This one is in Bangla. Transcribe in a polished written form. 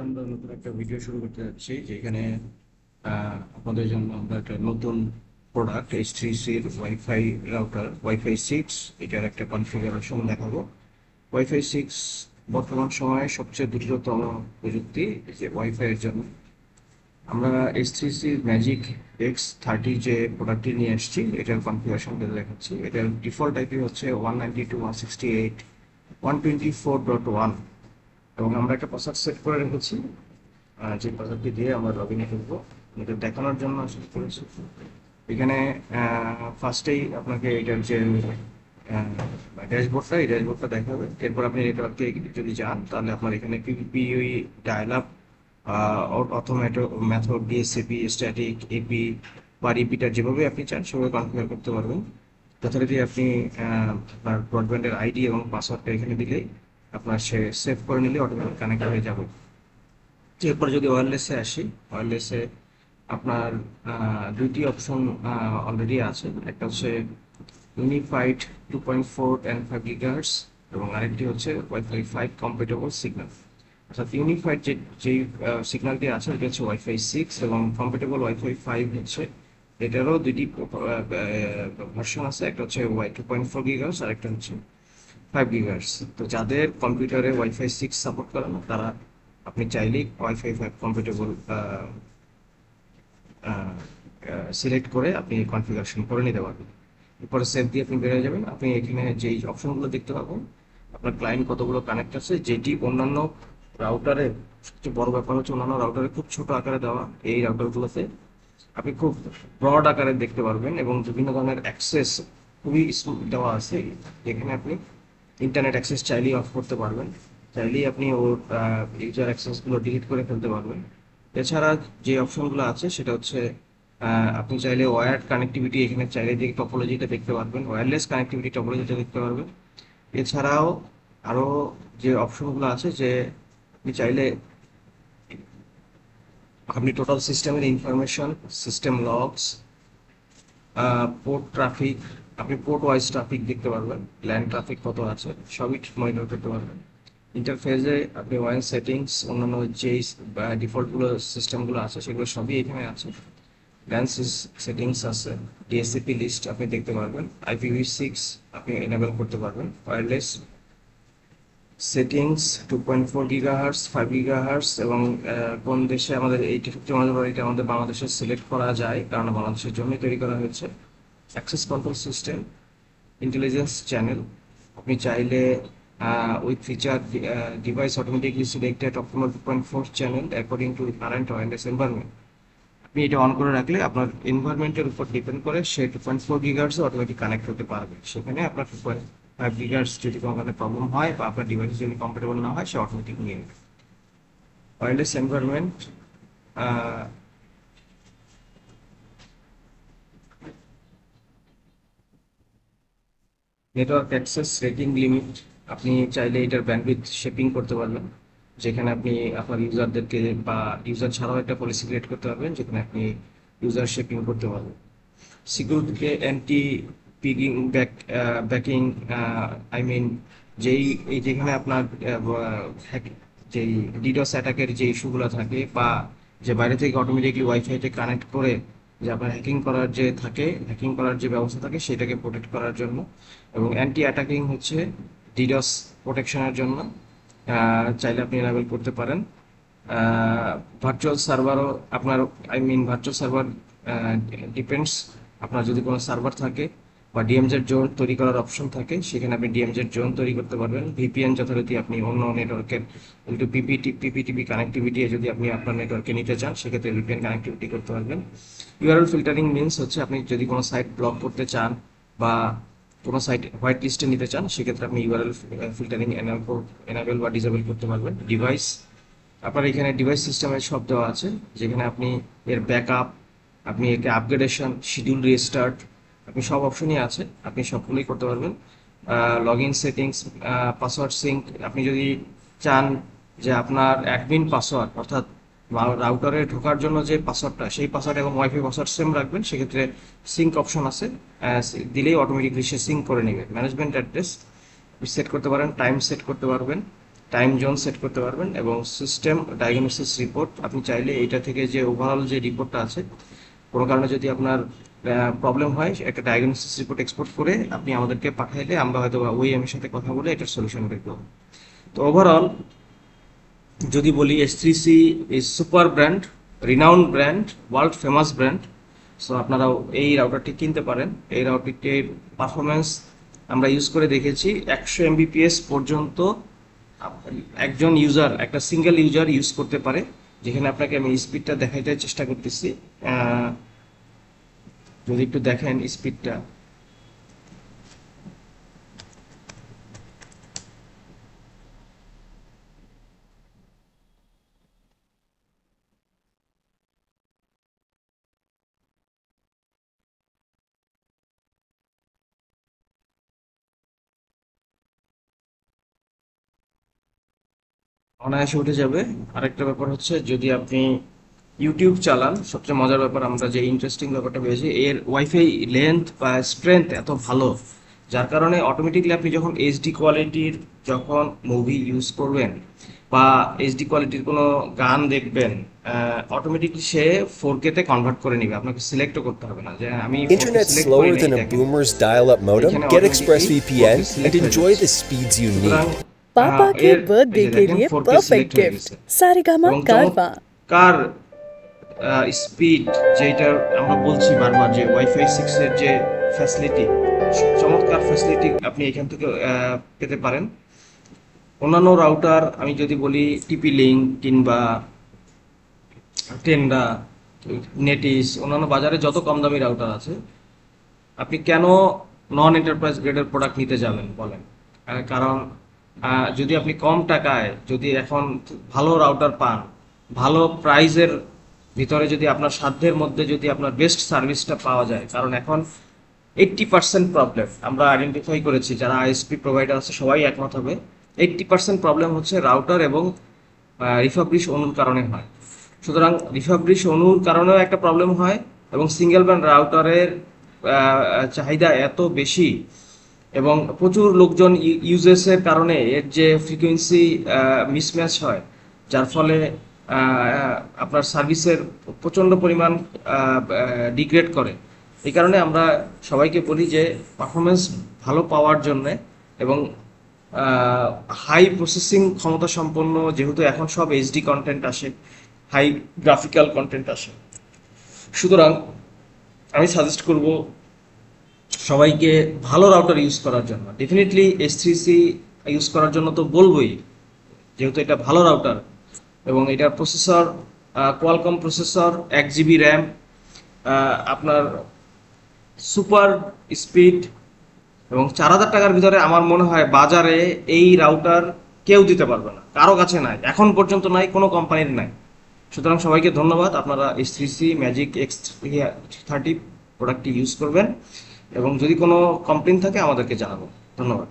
আমরা নতুন একটা ভিডিও শুরু করতে যাচ্ছি যেখানে আপনাদের জন্য আমরা একটা নতুন product H3C wifi router wifi 6 এটার একটা কনফিগারেশন দেখাবো। ওয়াইফাই 6 বর্তমান সময়ে সবচেয়ে দ্রুততম প্রযুক্তি যে ওয়াইফাই এর জন্য আমরা H3C ম্যাজিক X30 যে প্রোডাক্টটি নিয়ে এসেছি এটার কনফিগারেশনটা দেখাচ্ছি। এটার ডিফল্ট আইপি হচ্ছে 192.168.124.1 এবং আমরা একটা পাসওয়ার্ড সেট করে রেখেছি যে পাসওয়ার্ডটি দিয়ে আমরা লগ ইন করবো। এটা দেখানোর জন্য আসলে করেছি। এখানে ফার্স্টেই আপনাকে এটার যে ড্যাশবোর্ডটা এই ড্যাশবোর্ডটা দেখাবে। এরপর আপনি নেটওয়ার্কে যদি যান তাহলে আপনার এখানে PPPoE dial up automatic method DHCP static IP বা রিপিটার যেভাবে আপনি চান সেভাবে কনফিগার করতে পারবেন। যথারীতি আপনি আপনার ব্রডব্যান্ডের আইডি এবং পাসওয়ার্ডটা এখানে দিলেই আপনার সে সেভ করে নিলে অটোমেটিক কানেক্ট হয়ে যাবে। এরপর যদি ওয়্যারলেসে আসি, ওয়্যারলেসে আপনার দুইটি অপশন অলরেডি আছে। একটা হচ্ছে ইউনিফাইড 2.4 and 5 GHz এবং আরেকটি হচ্ছে ওয়াইফাই 5 কম্প্যাটেবল সিগন্যাল। অর্থাৎ ইউনিফাইড যেই সিগন্যালটি আছে এটা হচ্ছে ওয়াইফাই 6 এবং কম্প্যাটেবল ওয়াইফাই 5 হচ্ছে এটারও দুইটি ভার্সন আছে। একটা হচ্ছে 2.4 GHz আর একটা হচ্ছে 5 GHz। তো যাদের কম্পিউটারে ওয়াইফাই 6 সাপোর্ট করে না তারা আপনি চাইলেই ওয়াইফাই 5 কম্পিটেবল সিলেক্ট করে আপনি কনফিগারেশন করে নিতে পারবেন। এরপরে সেভ দিয়ে আপনি বেরিয়ে যাবেন। আপনি এখানে যেই অপশনগুলো দেখতে পাবেন আপনার ক্লায়েন্ট কতগুলো কানেক্ট আছে, যেটি অন্যান্য রাউটারে সবচেয়ে বড় ব্যাপার হচ্ছে অন্যান্য রাউটারে খুব ছোট আকারে দেওয়া, এই রাউটারগুলোতে আপনি খুব ব্রড আকারে দেখতে পারবেন এবং বিভিন্ন ধরনের অ্যাক্সেস খুবই দেওয়া আছে। যেখানে আপনি ইন্টারনেট অ্যাক্সেস চাইলেই অফ করতে পারবেন, চাইলেই আপনি ওর ইউজার অ্যাক্সেসগুলো ডিলিট করে ফেলতে পারবেন। এছাড়া যে অপশনগুলো আছে সেটা হচ্ছে আপনি চাইলে ওয়্যার্ড কানেক্টিভিটি এখানে চাইলে দিয়ে টপোলজিটা দেখতে পারবেন, ওয়্যারলেস কানেক্টিভিটি টপোলজিটা দেখতে পারবেন। এছাড়াও আরও যে অপশনগুলো আছে যে আপনি চাইলে আপনি টোটাল সিস্টেমের information, system logs, port traffic, আপনি পোর্ট ওয়াইজ ট্রাফিক দেখতে পারবেন, ল্যান্ড ট্রাফিক কত আছে সবই মনিটর করতে পারবেন। ইন্টারফেসে আপনি ওয়ান সেটিংস অন্যান্য যেই ডিফল্টগুলো সিস্টেমগুলো আছে সেগুলো সবই এখানে আছে। ল্যান্ড সেটিংস আছে, ডিএসসিপি লিস্ট আপনি দেখতে পারবেন, IPv6 আপনি এনেবল করতে পারবেন, ওয়্যারলেস সেটিংস 2.4 GHz 5 GHz এবং কোন দেশে আমাদের এইটি সবচেয়ে মজার এটা আমাদের বাংলাদেশে সিলেক্ট করা যায় কারণ বাংলাদেশের জন্য তৈরি করা হয়েছে। Access control system, intelligence channel, আপনি চাইলে with feature device automatically selected optimal 2.4 channel according to current wireless environment. আপনি এটা অন করে রাখলে আপনার এনভায়রনমেন্টের উপর ডিপেন্ড করে সে 2.4 GHz অটোমেটিক কানেক্ট হতে পারবে। সেখানে আপনার 2.5 GHz যদি কোনো প্রবলেম হয় বা আপনার ডিভাইস যদি কম্পাটেবল না হয় সে অটোমেটিক নিয়ে নেবে। Wireless environment, network access rating limit, আপনি চাইলে এটার ব্যান্ডউইথ শেপিং করতে পারবেন যেখানে আপনি আপনার ইউজারদেরকে বা ইউজার ছাড়াও একটা পলিসি ক্রিয়েট করতে পারবেন যেখানে আপনি ইউজার শেপিং করতে পারবেন। সিকিউরিটিকে অ্যান্টি পিগিং ব্যাকিং, আই মিন যেই এই যেখানে আপনার যেই ডিডস অ্যাটাকের যে ইস্যুগুলো থাকে বা যে বাইরে থেকে অটোমেটিকলি ওয়াইফাইতে কানেক্ট করে যে আপনার হ্যাকিং করার যে থাকে, হ্যাকিং করার যে ব্যবস্থা থাকে সেটাকে প্রোটেক্ট করার জন্য। এবং অ্যান্টি অ্যাটাকিং হচ্ছে ডিডস প্রোটেকশনের জন্য চাইলে আপনি এনাবেল করতে পারেন। ভার্চুয়াল সার্ভারও আপনার, I mean virtual server depends, আপনার যদি কোনো সার্ভার থাকে বা ডিএমজেড জোন তৈরি করার অপশন থাকে সেখানে আপনি ডিএমজেড জোন তৈরি করতে পারবেন। ভিপিএন যথারীতি আপনি অন্য নেটওয়ার্কের একটু পিপিটিভি কানেক্টিভিটি যদি আপনি আপনার নেটওয়ার্কে নিতে চান সেক্ষেত্রে ভিপিএন কানেক্টিভিটি করতে পারবেন। ইউআরএল ফিল্টারিং মিনস হচ্ছে আপনি যদি কোনো সাইট ব্লক করতে চান বা কোনো সাইট হোয়াইট লিস্টে নিতে চান সেক্ষেত্রে আপনি ইউআরএল ফিল্টারিং এনাবেল বা ডিসেবল করতে পারবেন। ডিভাইস, আপনার এখানে ডিভাইস সিস্টেমের সব দেওয়া আছে যেখানে আপনি এর ব্যাকআপ, আপনি একে আপগ্রেডেশন, শিডিউল রিস্টার্ট, আপনি সব অপশনই আছে, আপনি সবগুলোই করতে পারবেন। Log in settings, password sync, আপনি যদি চান যে আপনার অ্যাডমিন পাসওয়ার্ড অর্থাৎ রাউটারে ঢোকার জন্য যে পাসওয়ার্ডটা সেই পাসওয়ার্ড এবং ওয়াইফাই পাসওয়ার্ড সেম রাখবেন সেক্ষেত্রে সিঙ্ক অপশন আছে, দিলেই অটোমেটিকলি সে সিঙ্ক করে নেবে। ম্যানেজমেন্ট অ্যাড্রেস সেট করতে পারেন, টাইম সেট করতে পারবেন, টাইম জোন সেট করতে পারবেন, এবং সিস্টেম ডায়াগনোসিস রিপোর্ট আপনি চাইলে এইটা থেকে যে ওভারঅল যে রিপোর্টটা আছে, কোনো কারণে যদি আপনার প্রবলেম হয়, একটা ডায়াগনোসিস রিপোর্ট এক্সপোর্ট করে আপনি আমাদেরকে পাঠাইলে আমরা হয়তো ওইএমের সাথে কথা বলে এটার সলিউশন বের করব। তো ওভারঅল যদি বলি, S3C is super brand, renowned brand, world famous brand. So আপনারাও এই রাউটারটি কিনতে পারেন। এই রাউটারটির পারফরমেন্স আমরা ইউজ করে দেখেছি, 100 Mbps পর্যন্ত একজন ইউজার, একটা সিঙ্গেল ইউজার ইউজ করতে পারে। যেখানে আপনাকে আমি স্পিডটা দেখাইতে চেষ্টা করতেছি, যদি একটু দেখেন স্পিডটা। অনায়াসে উঠে যাবে। আরেকটা ব্যাপার হচ্ছে, যদি আপনি ইউটিউব চালান, সবচেয়ে মজার ব্যাপার, আমরা যে ইন্টারেস্টিং ব্যাপারটা পেয়েছি, এর ওয়াইফাই লেন্থ বা স্ট্রেংথ এত ভালো, যার কারণে অটোমেটিকলি আপনি যখন এইচডি কোয়ালিটির যখন মুভি ইউজ করবেন বা এইচডি কোয়ালিটির কোনো গান দেখবেন, অটোমেটিকলি সে 4K তে কনভার্ট করে নিবে, আপনাকে সিলেক্টও করতে হবে না যে আমি 4K Internet সিলেক্ট করি slower নাই। than a দেখেন boomer's dial-up modem? এখানে Get automatically 4K ExpressVPN and select হয়ে enjoy যাচ্ছে। the speeds you সুতরাং need. पापा के এর बर्थडे এই যে के দেখেন लिए 4K परफेक्ट সিলেক্ট हয়ে गिफ्ट গেছে। सारेगामा এবং कारवा। চমৎকার স্পিড, যেটার আমরা বলছি বারবার যে ওয়াইফাই 6 এর যে ফ্যাসিলিটি, চমৎকার ফ্যাসিলিটি আপনি এখান থেকে পেতে পারেন। অন্যান্য রাউটার আমি যদি বলি, টিপি লিঙ্ক কিংবা টেন্ডা, নেটিস, অন্যান্য বাজারে যত কম দামি রাউটার আছে, আপনি কেন নন এন্টারপ্রাইজ গ্রেডের প্রোডাক্ট নিতে যাবেন বলেন? কারণ যদি আপনি কম টাকায় যদি এখন ভালো রাউটার পান, ভালো প্রাইজের ভিতরে, যদি আপনার সাধ্যের মধ্যে যদি আপনার বেস্ট সার্ভিসটা পাওয়া যায়, কারণ এখন 80% প্রবলেম আমরা আইডেন্টিফাই করেছি, যারা আইএসপি প্রোভাইডার আছে সবাই একমত হবে, 80% প্রবলেম হচ্ছে রাউটার এবং রিফাবলিশ অনুর কারণে হয়। সুতরাং রিফাবলিশ অনুর কারণেও একটা প্রবলেম হয়, এবং সিঙ্গেল ব্যান্ড রাউটারের চাহিদা এত বেশি এবং প্রচুর লোকজন ইউজেসের কারণে এর যে ফ্রিকোয়েন্সি মিসম্যাচ হয়, যার ফলে আপনার সার্ভিসের প্রচণ্ড পরিমাণ ডিগ্রেড করে। এই কারণে আমরা সবাইকে বলি যে পারফরমেন্স ভালো পাওয়ার জন্যে এবং হাই প্রসেসিং ক্ষমতা সম্পন্ন, যেহেতু এখন সব এইচডি কন্টেন্ট আসে, হাই গ্রাফিক্যাল কন্টেন্ট আসে, সুতরাং আমি সাজেস্ট করব সবাইকে ভালো রাউটার ইউজ করার জন্য। ডেফিনেটলি S3C ইউজ করার জন্য তো বলবোই, যেহেতু এটা ভালো রাউটার এবং এটার processor Qualcomm processor, 1 GB RAM, আপনার সুপার স্পিড, এবং 4000 টাকার ভিতরে আমার মনে হয় বাজারে এই রাউটার কেউ দিতে পারবে না, কারো কাছে নাই, এখন পর্যন্ত নাই, কোনো কোম্পানির নাই। সুতরাং সবাইকে ধন্যবাদ। আপনারা S3C ম্যাজিক X30 প্রোডাক্টটি ইউজ করবেন, এবং যদি কোনো কমপ্লেইন থাকে আমাদেরকে জানাবেন। ধন্যবাদ।